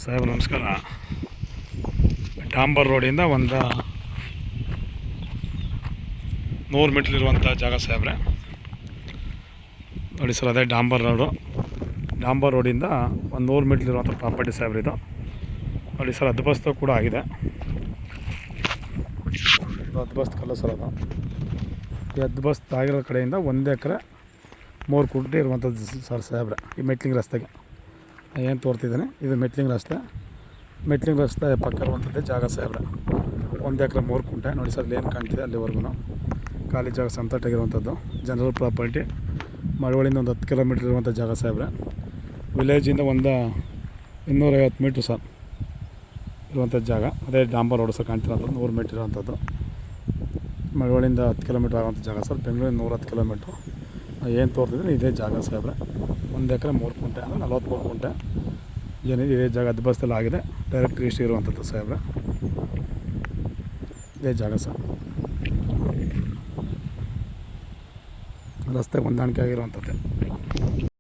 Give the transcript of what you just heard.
ಸಾಹೇಬ್ ನಮಸ್ಕಾರ. ಡಾಂಬರ್ ರೋಡಿಂದ ಒಂದು 100 ಮೀಟ್ರ್ ಜಾಗ ಸಾಹೇಬ್ರೆ. ನೋಡಿ ಸರ್, ಅದೇ ಡಾಂಬರ್ ರೋಡಿಂದ ಒಂದು 100 ಮೀಟ್ರ್ ಇರುವಂಥ ಪ್ರಾಪರ್ಟಿ ಸಾಹೇಬ್ರೆ ಇದು. ನೋಡಿ ಸರ್, ಹದ್ದುಬಸ್ತು ಕೂಡ ಆಗಿದೆ. ಹದ್ದುಬಸ್ತು ಕಲ್ಲು ಸರ್ ಅದು. ಈ ಹದ್ದುಬಸ್ತು ಆಗಿರೋ ಕಡೆಯಿಂದ 1 ಎಕರೆ 3 ಗುಂಟೆ ಇರುವಂಥದ್ದು ಸರ್ ಸಾಹೇಬ್ರೆ. ಈ ಮೆಟ್ಲಿಂಗ್ ರಸ್ತೆಗೆ ಏನು ತೋರ್ತಿದ್ದಾನೆ, ಇದು ಮೆಟ್ಲಿಂಗ್ ರಸ್ತೆ ಪಕ್ಕ ಇರುವಂಥದ್ದೇ ಜಾಗ ಸಾಹೇಬ್ರೆ. 1 ಎಕರೆ 3 ಗುಂಟೆ. ನೋಡಿ ಸರ್, ಏನು ಕಾಣ್ತಿದೆ ಅಲ್ಲಿವರೆಗೂ ಖಾಲಿ ಜಾಗ ಸಂತಟಾಗಿರುವಂಥದ್ದು. General property. ಮಳವಳ್ಳಿಯಿಂದ ಒಂದು 10 ಕಿಲೋಮೀಟ್ರ್ ಇರುವಂಥ ಜಾಗ ಸಾಹೇಬ್ರೆ. ವಿಲೇಜಿಂದ ಒಂದು 250 ಮೀಟ್ರ್ ಸರ್ ಇರುವಂಥ ಜಾಗ. ಅದೇ ಡಾಂಬರ್ ರೋಡ್ ಸರ್ ಕಾಣ್ತಿರೋಂಥದ್ದು 100 ಮೀಟ್ರ್ ಇರುವಂಥದ್ದು. ಮಳವಳ್ಳಿಯಿಂದ 10 ಕಿಲೋಮೀಟ್ರ್ ಆಗುವಂಥ ಜಾಗ ಸರ್. ಬೆಂಗಳೂರಿಂದ 110 ಕಿಲೋಮೀಟ್ರು. ಏನು ತೋರ್ತಿದ್ರೆ ಇದೇ ಜಾಗ ಸಾಹೇಬ್ರೆ. 1 ಎಕರೆ 3 ಗುಂಟೆ ಅಂದರೆ 43 ಗುಂಟೆ ಏನಿದೆ, ಇದೇ ಜಾಗ ಹದ್ದುಬಸ್ತಲ್ಲಿ ಆಗಿದೆ. ಡೈರೆಕ್ಟ್ ರಿಜಿಸ್ಟ್ರಿ ಇರುವಂಥದ್ದು ಸಾಹೇಬ್ರೆ. ಇದೇ ಜಾಗ ಸರ್. ರಸ್ತೆ ಹೊಂದಾಣಿಕೆ ಆಗಿರುವಂಥದ್ದು.